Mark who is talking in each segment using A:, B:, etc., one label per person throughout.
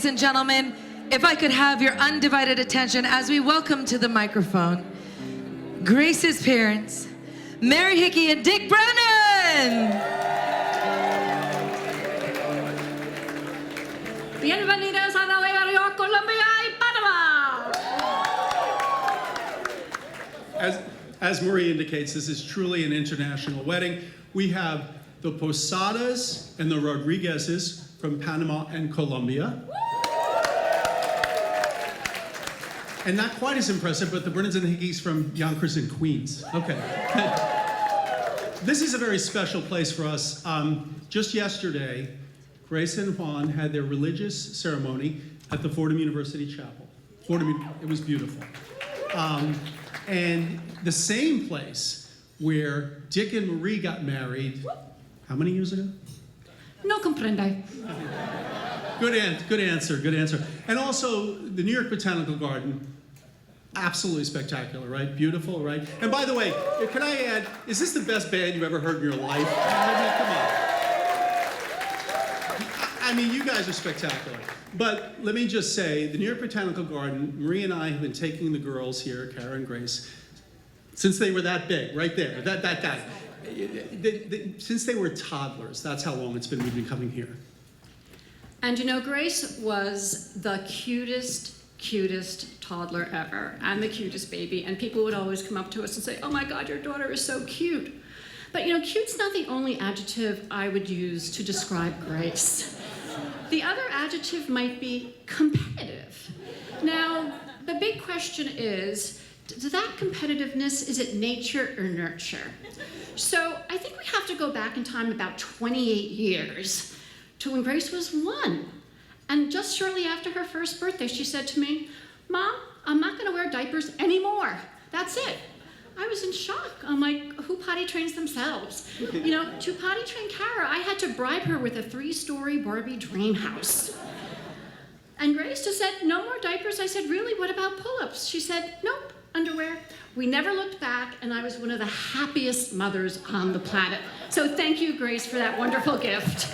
A: Ladies and gentlemen, if I could have your undivided attention as we welcome to the microphone Grace's parents, Mary Hickey and Dick Brennan.
B: Bienvenidos a Nueva York, Colombia y Panama.
C: As Marie indicates, this is truly an international wedding. We have the Posadas and the Rodriguezes from Panama and Colombia. And not quite as impressive, but the Brennans and the Hickeys from Yonkers and Queens. Okay. This is a very special place for us. Just yesterday, Grace and Juan had their religious ceremony at the Fordham University Chapel. It was beautiful. And the same place where Dick and Marie got married, how many years ago?
B: No comprende.
C: Good answer. And also, the New York Botanical Garden, absolutely spectacular, right? Beautiful, right? And by the way, can I add, is this the best band you've ever heard in your life? I mean, you guys are spectacular. But let me just say, the New York Botanical Garden, Marie and I have been taking the girls here, Kara and Grace, since they were that big, right there, that. Since they were toddlers, that's how long it's been we've been coming here.
B: And you know, Grace was the cutest toddler ever, and the cutest baby. And people would always come up to us and say, "Oh my God, your daughter is so cute." But you know, cute's not the only adjective I would use to describe Grace. The other adjective might be competitive. Now, the big question is that competitiveness, is it nature or nurture? So I think we have to go back in time about 28 years to when Grace was 1. And just shortly after her first birthday, she said to me, "Mom, I'm not gonna wear diapers anymore. That's it." I was in shock. I'm like, who potty trains themselves? You know, to potty train Kara, I had to bribe her with a 3-story Barbie dream house. And Grace just said, "No more diapers." I said, "Really, what about pull-ups?" She said, "Nope, underwear." We never looked back, and I was one of the happiest mothers on the planet. So thank you, Grace, for that wonderful gift.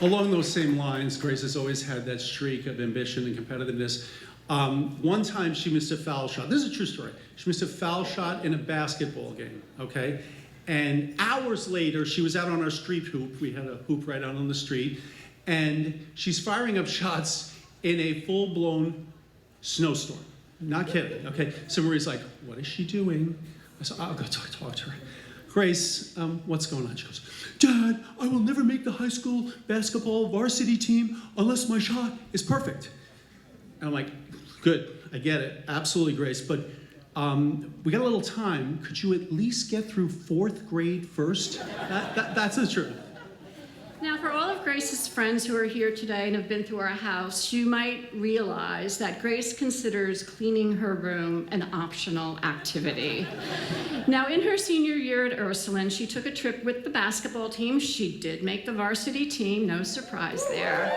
C: Along those same lines, Grace has always had that streak of ambition and competitiveness. One time she missed a foul shot. This is a true story. She missed a foul shot in a basketball game, okay? And hours later, she was out on our street hoop. We had a hoop right out on the street. And she's firing up shots in a full-blown snowstorm. Not kidding, okay? So Marie's like, "What is she doing?" I said, "I'll go talk to her." "Grace, what's going on?" She goes, "Dad, I will never make the high school basketball varsity team unless my shot is perfect." And I'm like, "Good, I get it, absolutely, Grace, but we got a little time. Could you at least get through 4th grade first?" That's the truth.
B: Now, for all of Grace's friends who are here today and have been through our house, you might realize that Grace considers cleaning her room an optional activity. Now, in her senior year at Ursuline, she took a trip with the basketball team. She did make the varsity team, no surprise there.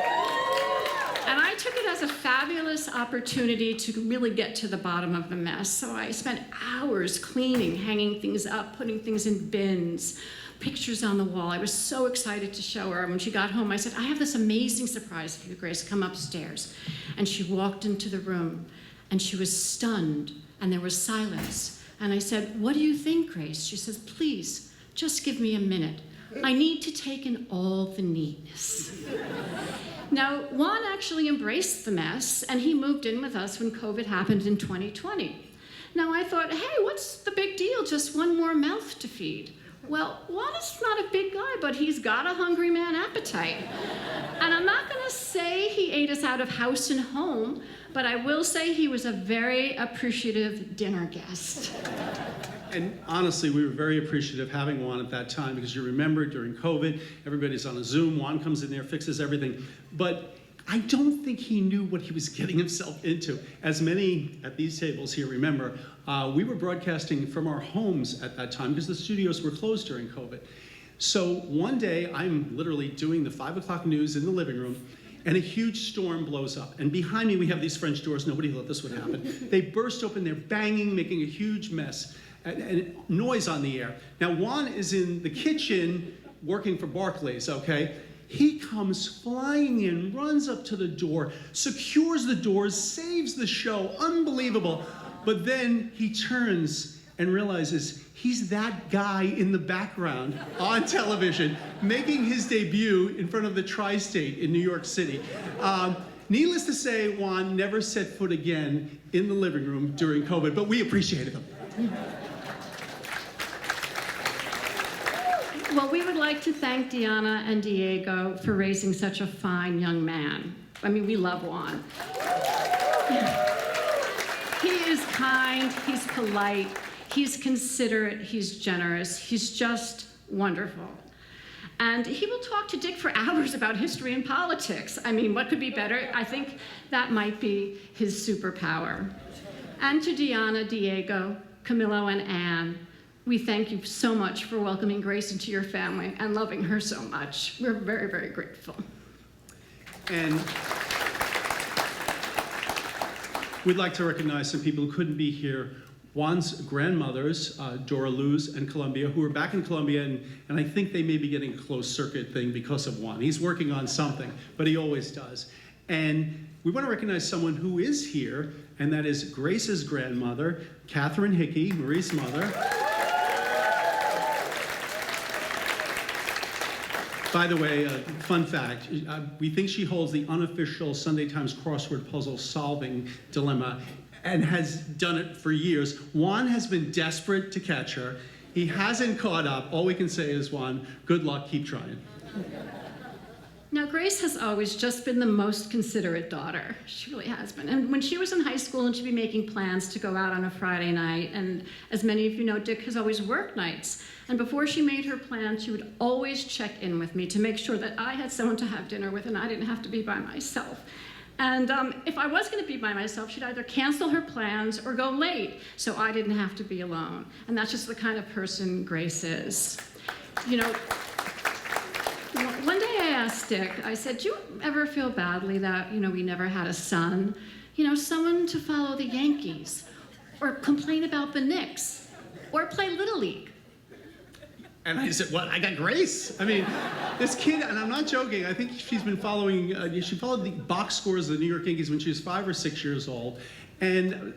B: And I took it as a fabulous opportunity to really get to the bottom of the mess. So I spent hours cleaning, hanging things up, putting things in bins, pictures on the wall. I was so excited to show her. When she got home, I said, "I have this amazing surprise for you, Grace. Come upstairs." And she walked into the room, and she was stunned, and there was silence. And I said, "What do you think, Grace?" She says, "Please, just give me a minute. I need to take in all the neatness." Now, Juan actually embraced the mess, and he moved in with us when COVID happened in 2020. Now, I thought, hey, what's the big deal? Just one more mouth to feed. Well, Juan is not a big guy, but he's got a hungry man appetite. And I'm not gonna say he ate us out of house and home, but I will say he was a very appreciative dinner guest.
C: And honestly, we were very appreciative having Juan at that time, because you remember during COVID, everybody's on a Zoom, Juan comes in there, fixes everything. But I don't think he knew what he was getting himself into. As many at these tables here remember, we were broadcasting from our homes at that time because the studios were closed during COVID. So one day, I'm literally doing the 5 o'clock news in the living room, and a huge storm blows up. And behind me, we have these French doors. Nobody thought this would happen. They burst open, they're banging, making a huge mess, and noise on the air. Now, Juan is in the kitchen working for Barclays, okay? He comes flying in, runs up to the door, secures the doors, saves the show. Unbelievable. But then he turns and realizes he's that guy in the background on television making his debut in front of the Tri-State in New York City. Needless to say, Juan never set foot again in the living room during COVID, but we appreciated him.
B: Well, we would like to thank Deanna and Diego for raising such a fine young man. I mean, we love Juan. He is kind, he's polite, he's considerate, he's generous, he's just wonderful. And he will talk to Dick for hours about history and politics. I mean, what could be better? I think that might be his superpower. And to Deanna, Diego, Camilo, and Anne, we thank you so much for welcoming Grace into your family and loving her so much. We're very, very grateful.
C: And we'd like to recognize some people who couldn't be here. Juan's grandmothers, Dora Luz and Columbia, who are back in Colombia, and I think they may be getting a closed circuit thing because of Juan. He's working on something, but he always does. And we want to recognize someone who is here, and that is Grace's grandmother, Catherine Hickey, Marie's mother. By the way, fun fact, we think she holds the unofficial Sunday Times crossword puzzle solving dilemma and has done it for years. Juan has been desperate to catch her. He hasn't caught up. All we can say is, Juan, good luck, keep trying.
B: Now, Grace has always just been the most considerate daughter. She really has been. And when she was in high school and she'd be making plans to go out on a Friday night, and as many of you know, Dick has always worked nights. And before she made her plans, she would always check in with me to make sure that I had someone to have dinner with and I didn't have to be by myself. And if I was going to be by myself, she'd either cancel her plans or go late, so I didn't have to be alone. And that's just the kind of person Grace is. You know, one day I asked Dick, I said, do you ever feel badly that, we never had a son? Someone to follow the Yankees, or complain about the Knicks, or play Little League.
C: And I said, what, I got Grace? I mean, this kid, and I'm not joking, I think she's been following, she followed the box scores of the New York Yankees when she was 5 or 6 years old. And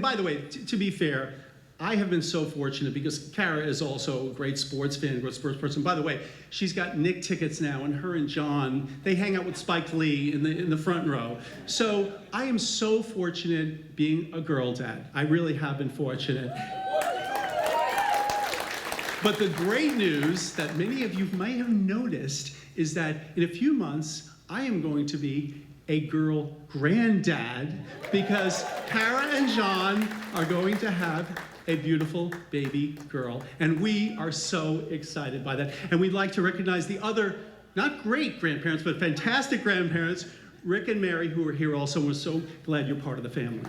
C: by the way, to be fair, I have been so fortunate because Kara is also a great sports fan, great sports person. By the way, she's got Knick tickets now, and her and John, they hang out with Spike Lee in the front row. So I am so fortunate being a girl dad. I really have been fortunate. But the great news that many of you might have noticed is that in a few months, I am going to be a girl granddad because Kara and John are going to have a beautiful baby girl. And we are so excited by that. And we'd like to recognize the other, not great grandparents, but fantastic grandparents, Rick and Mary, who are here also. We're so glad you're part of the family.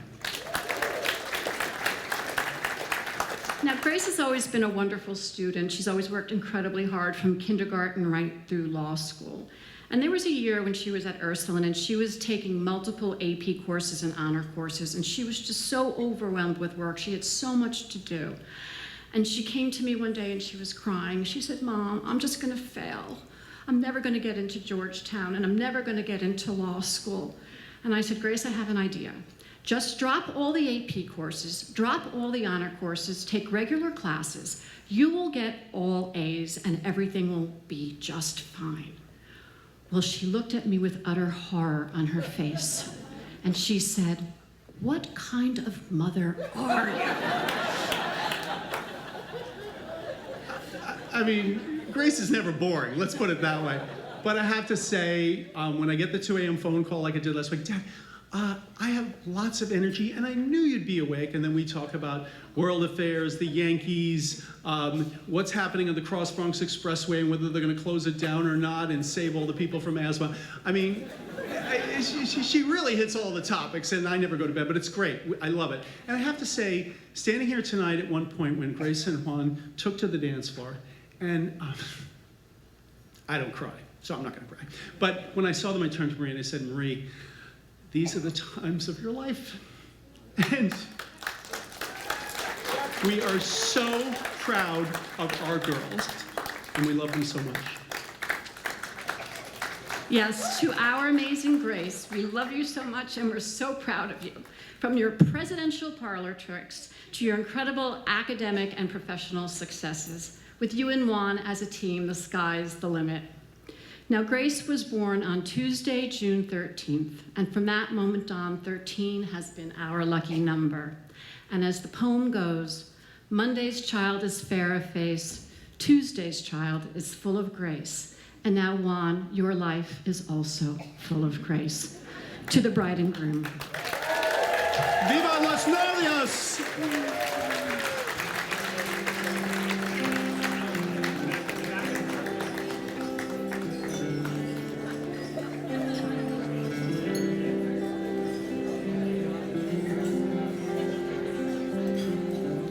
B: Now, Grace has always been a wonderful student. She's always worked incredibly hard from kindergarten right through law school. And there was a year when she was at Ursuline and she was taking multiple AP courses and honor courses, and she was just so overwhelmed with work. She had so much to do. And she came to me one day and she was crying. She said, Mom, I'm just gonna fail. I'm never gonna get into Georgetown and I'm never gonna get into law school. And I said, Grace, I have an idea. Just drop all the AP courses, drop all the honor courses, take regular classes. You will get all A's and everything will be just fine. Well, she looked at me with utter horror on her face, and she said, what kind of mother are you?
C: I mean, Grace is never boring, let's put it that way. But I have to say, when I get the 2 a.m. phone call like I did last week, Dad, I have lots of energy, and I knew you'd be awake. And then we talk about world affairs, the Yankees, what's happening on the Cross Bronx Expressway, and whether they're going to close it down or not and save all the people from asthma. I mean, she really hits all the topics, and I never go to bed, but it's great. I love it. And I have to say, standing here tonight at one point when Grace and Juan took to the dance floor, and I don't cry, so I'm not going to cry. But when I saw them, I turned to Marie and I said, Marie, these are the times of your life. And we are so proud of our girls, and we love them so much.
B: Yes, to our amazing Grace, we love you so much and we're so proud of you. From your presidential parlor tricks to your incredible academic and professional successes. With you and Juan as a team, the sky's the limit. Now, Grace was born on Tuesday, June 13th, and from that moment on, 13 has been our lucky number. And as the poem goes, Monday's child is fair of face, Tuesday's child is full of grace, and now, Juan, your life is also full of grace. To the bride and groom.
C: Viva los novios!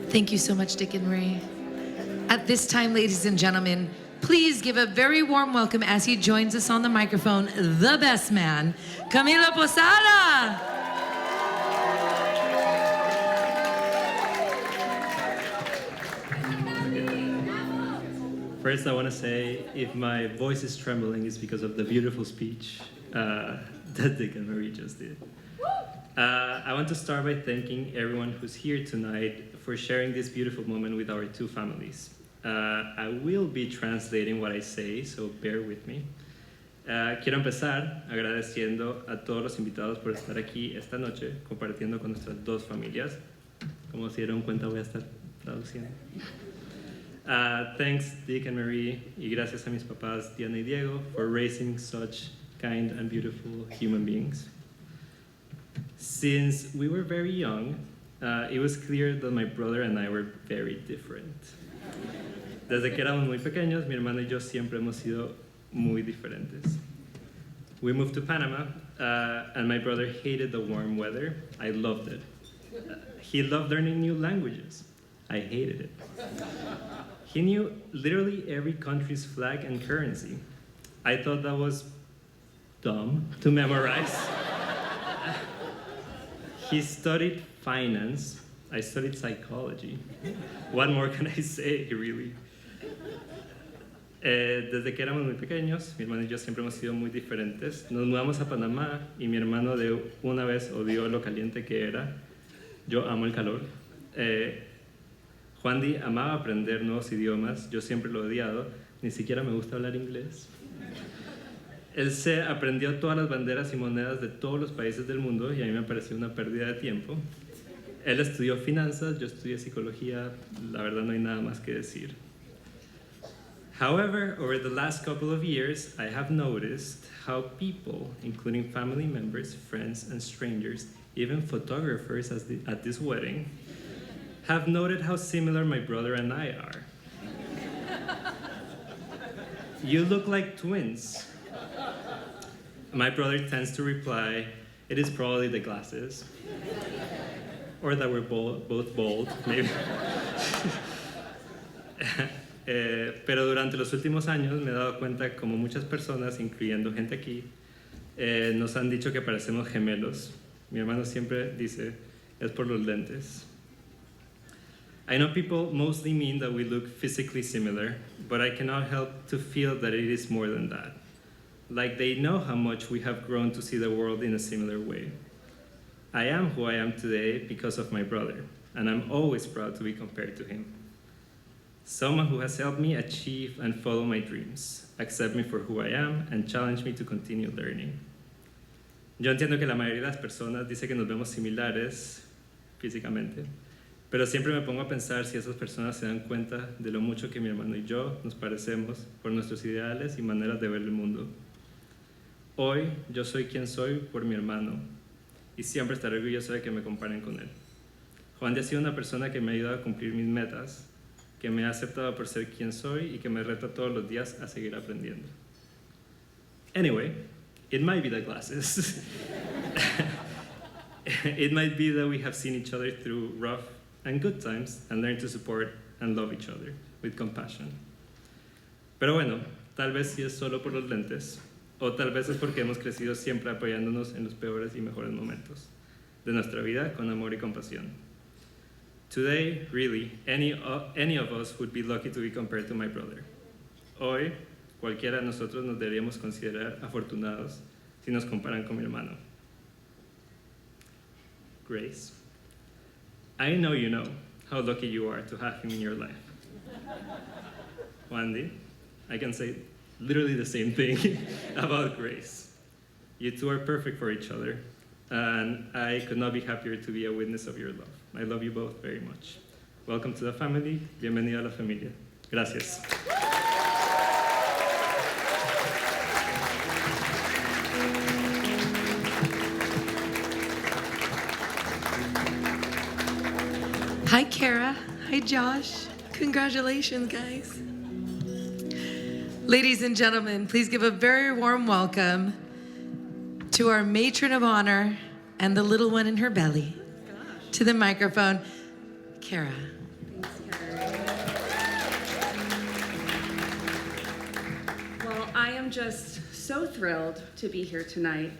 A: Thank you so much, Dick and Marie. At this time, ladies and gentlemen, please give a very warm welcome as he joins us on the microphone, the best man, Camilo Posada.
D: First, I want to say if my voice is trembling, it's because of the beautiful speech that Dick and Marie just did. I want to start by thanking everyone who's here tonight for sharing this beautiful moment with our two families. I will be translating what I say, so bear with me. Quiero empezar agradeciendo a todos los invitados por estar aquí esta noche compartiendo con nuestras dos familias. Como se dieron cuenta, voy a estar traduciendo. Thanks, Dick and Marie, y gracias a mis papás, Diana y Diego, for raising such kind and beautiful human beings. Since we were very young, it was clear that my brother and I were very different. Desde que éramos muy pequeños, mi hermano y yo siempre hemos sido muy diferentes. We moved to Panama, and my brother hated the warm weather. I loved it. He loved learning new languages. I hated it. He knew literally every country's flag and currency. I thought that was dumb to memorize. He studied finance. I studied psychology. What more can I say, really? Desde que éramos muy pequeños, mi hermano y yo siempre hemos sido muy diferentes. Nos mudamos a Panamá y mi hermano de una vez odió lo caliente que era. Yo amo el calor. Juan Di amaba aprender nuevos idiomas. Yo siempre lo he odiado. Ni siquiera me gusta hablar inglés. Él se aprendió todas las banderas y monedas de todos los países del mundo y a mí me pareció una pérdida de tiempo. Él estudió finanzas, yo estudié psicología. La verdad no hay nada más que decir. However, over the last couple of years, I have noticed how people, including family members, friends, and strangers, even photographers at this wedding, have noted how similar my brother and I are. You look like twins. My brother tends to reply, it is probably the glasses. Or that we're both bald, maybe. Pero durante los últimos años me he dado cuenta como muchas personas, incluyendo gente aquí, nos han dicho que parecemos gemelos. Mi hermano siempre dice, es por los lentes. I know people mostly mean that we look physically similar, but I cannot help to feel that it is more than that. Like they know how much we have grown to see the world in a similar way. I am who I am today because of my brother, and I'm always proud to be compared to him. Someone who has helped me achieve and follow my dreams, accept me for who I am, and challenge me to continue learning. Yo entiendo que la mayoría de las personas dice que nos vemos similares físicamente, pero siempre me pongo a pensar si esas personas se dan cuenta de lo mucho que mi hermano y yo nos parecemos por nuestros ideales y maneras de ver el mundo. Hoy yo soy quien soy por mi hermano y siempre estaré orgulloso de que me comparen con él. Juan ha sido una persona que me ha ayudado a cumplir mis metas, que me ha aceptado por ser quien soy y que me reta todos los días a seguir aprendiendo. Anyway, it might be the glasses. It might be that we have seen each other through rough and good times and learned to support and love each other with compassion. Pero bueno, tal vez sí es solo por los lentes, o tal vez es porque hemos crecido siempre apoyándonos en los peores y mejores momentos de nuestra vida con amor y compasión. Today, really, any of us would be lucky to be compared to my brother. Hoy, cualquiera de nosotros nos deberíamos considerar afortunados si nos comparan con mi hermano. Grace, I know you know how lucky you are to have him in your life. Wendy, I can say literally the same thing about Grace. You two are perfect for each other, and I could not be happier to be a witness of your love. I love you both very much. Welcome to the family. Bienvenida a la familia. Gracias.
A: Hi, Kara. Hi, Josh. Congratulations, guys. Ladies and gentlemen, please give a very warm welcome to our matron of honor and the little one in her belly. To the microphone, Kara.
E: Well, I am just so thrilled to be here tonight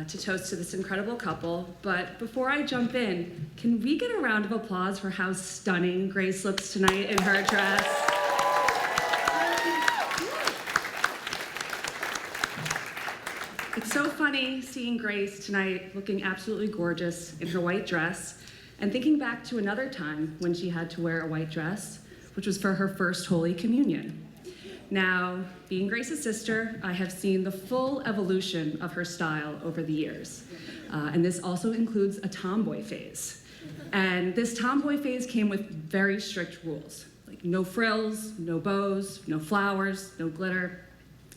E: to toast to this incredible couple. But before I jump in, can we get a round of applause for how stunning Grace looks tonight in her dress? It's so funny seeing Grace tonight looking absolutely gorgeous in her white dress and thinking back to another time when she had to wear a white dress, which was for her first Holy Communion. Now, being Grace's sister, I have seen the full evolution of her style over the years. And this also includes a tomboy phase. And this tomboy phase came with very strict rules, like no frills, no bows, no flowers, no glitter.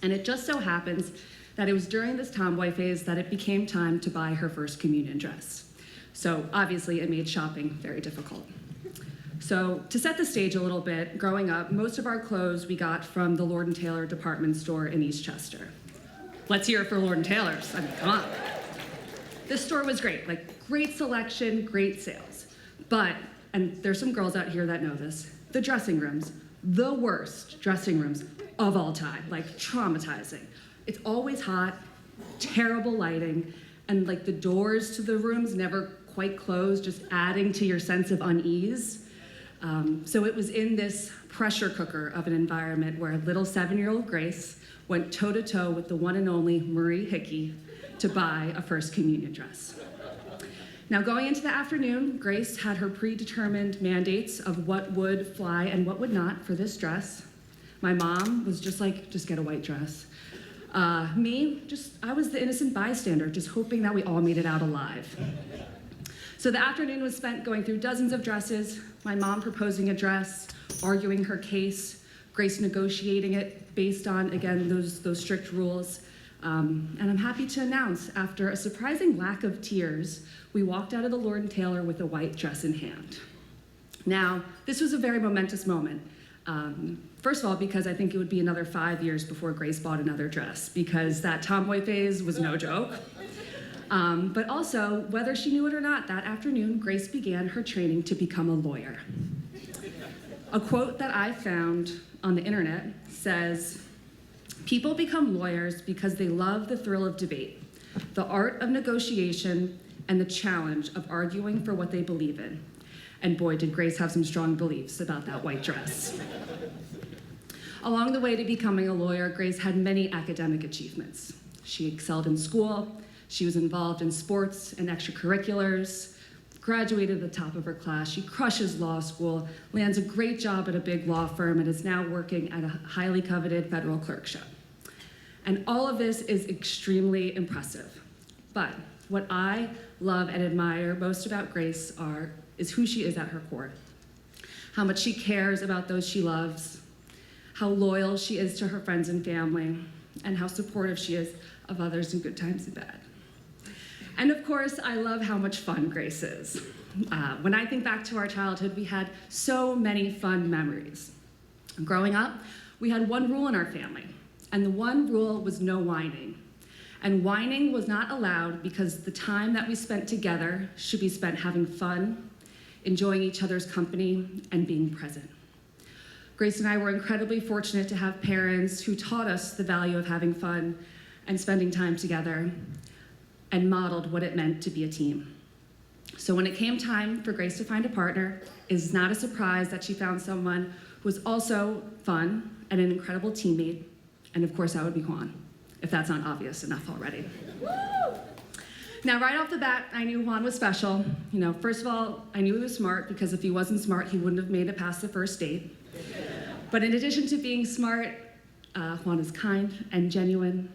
E: And it just so happens that it was during this tomboy phase that it became time to buy her first communion dress. So obviously it made shopping very difficult. So to set the stage a little bit, growing up, most of our clothes we got from the Lord & Taylor department store in East Chester. Let's hear it for Lord & Taylor's, I mean, come on. This store was great, like great selection, great sales. But, and there's some girls out here that know this, the dressing rooms, the worst dressing rooms of all time, like traumatizing. It's always hot, terrible lighting, and like the doors to the rooms never quite closed, just adding to your sense of unease. So it was in this pressure cooker of an environment where little 7-year-old Grace went toe-to-toe with the one and only Marie Hickey to buy a First Communion dress. Now, going into the afternoon, Grace had her predetermined mandates of what would fly and what would not for this dress. My mom was just like, just get a white dress. I was the innocent bystander, just hoping that we all made it out alive. So the afternoon was spent going through dozens of dresses, my mom proposing a dress, arguing her case, Grace negotiating it based on, again, those strict rules. And I'm happy to announce, after a surprising lack of tears, we walked out of the Lord & Taylor with a white dress in hand. Now, this was a very momentous moment. First of all, because I think it would be another 5 years before Grace bought another dress, because that tomboy phase was no joke. But also, whether she knew it or not, that afternoon, Grace began her training to become a lawyer. A quote that I found on the internet says, "People become lawyers because they love the thrill of debate, the art of negotiation, and the challenge of arguing for what they believe in." And boy, did Grace have some strong beliefs about that white dress. Along the way to becoming a lawyer, Grace had many academic achievements. She excelled in school, she was involved in sports and extracurriculars, graduated at the top of her class, she crushes law school, lands a great job at a big law firm, and is now working at a highly coveted federal clerkship. And all of this is extremely impressive. But what I love and admire most about Grace is who she is at her core. How much she cares about those she loves, how loyal she is to her friends and family, and how supportive she is of others in good times and bad. And of course, I love how much fun Grace is. When I think back to our childhood, we had so many fun memories. Growing up, we had one rule in our family, and the one rule was no whining. And whining was not allowed because the time that we spent together should be spent having fun, enjoying each other's company, and being present. Grace and I were incredibly fortunate to have parents who taught us the value of having fun and spending time together, and modeled what it meant to be a team. So when it came time for Grace to find a partner, it is not a surprise that she found someone who was also fun and an incredible teammate, And of course, that would be Juan, if that's not obvious enough already. Now, right off the bat, I knew Juan was special. You know, first of all, I knew he was smart, because if he wasn't smart, he wouldn't have made it past the first date. But in addition to being smart, Juan is kind and genuine.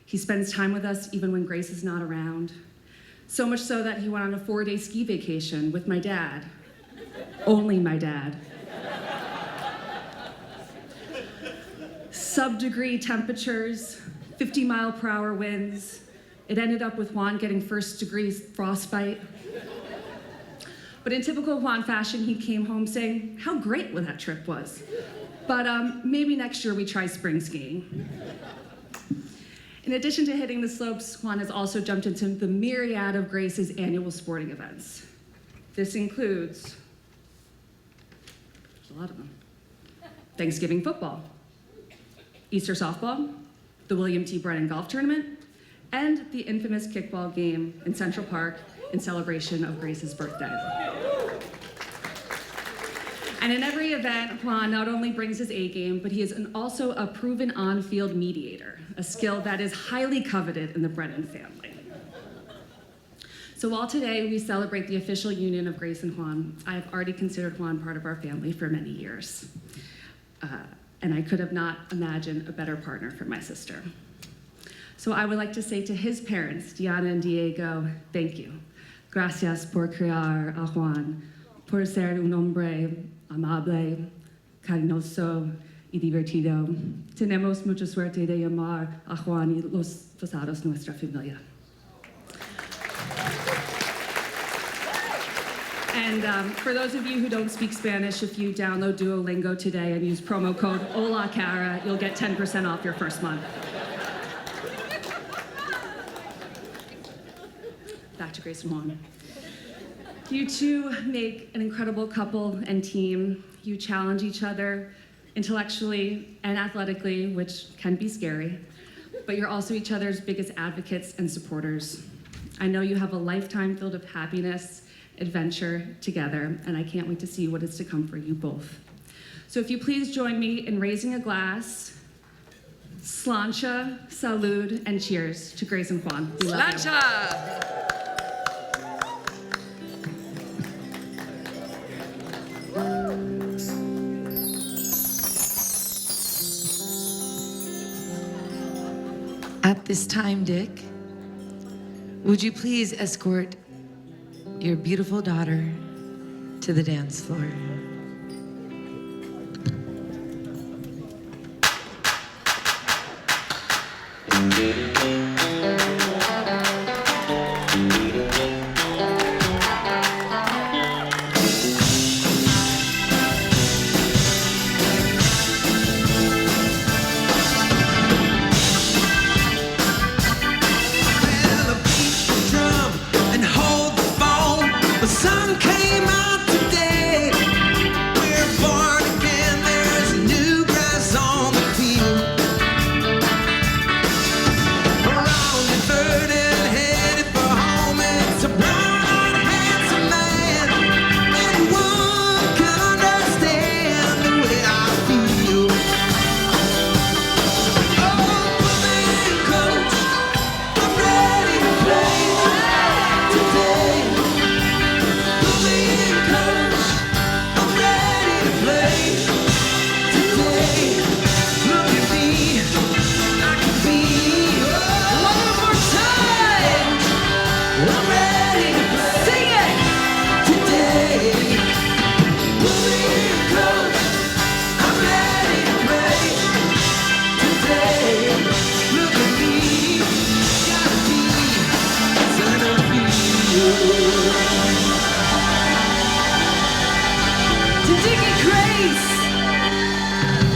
E: He spends time with us even when Grace is not around. So much so that he went on a 4-day ski vacation with my dad. Only my dad. Sub-degree temperatures, 50-mile-per-hour winds. It ended up with Juan getting first-degree frostbite. But in typical Juan fashion, he came home saying how great that trip was. But maybe next year we try spring skiing. In addition to hitting the slopes, Juan has also jumped into the myriad of Grace's annual sporting events. This includes, there's a lot of them, Thanksgiving football, Easter softball, the William T. Brennan golf tournament, and the infamous kickball game in Central Park in celebration of Grace's birthday. And in every event, Juan not only brings his A game, but he is also a proven on-field mediator, a skill that is highly coveted in the Brennan family. So while today we celebrate the official union of Grace and Juan, I have already considered Juan part of our family for many years. And I could have not imagined a better partner for my sister. So I would like to say to his parents, Diana and Diego, thank you. Gracias por criar a Juan, por ser un hombre amable, cariñoso y divertido. Tenemos mucha suerte de llamar a Juan y los pasados nuestra familia. And for those of you who don't speak Spanish, if you download Duolingo today and use promo code HOLACARA, you'll get 10% off your first month. Back to Grace and Juan. You two make an incredible couple and team. You challenge each other intellectually and athletically, which can be scary, but you're also each other's biggest advocates and supporters. I know you have a lifetime filled of happiness, adventure together, and I can't wait to see what is to come for you both. So if you please join me in raising a glass, slancha, salud, and cheers to Grace and Juan. We love you.
A: Slancha! At this time, Dick, would you please escort your beautiful daughter to the dance floor?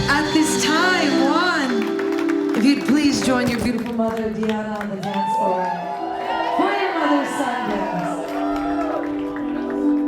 A: At this time, Juan, if you'd please join your beautiful mother, Diana, on the dance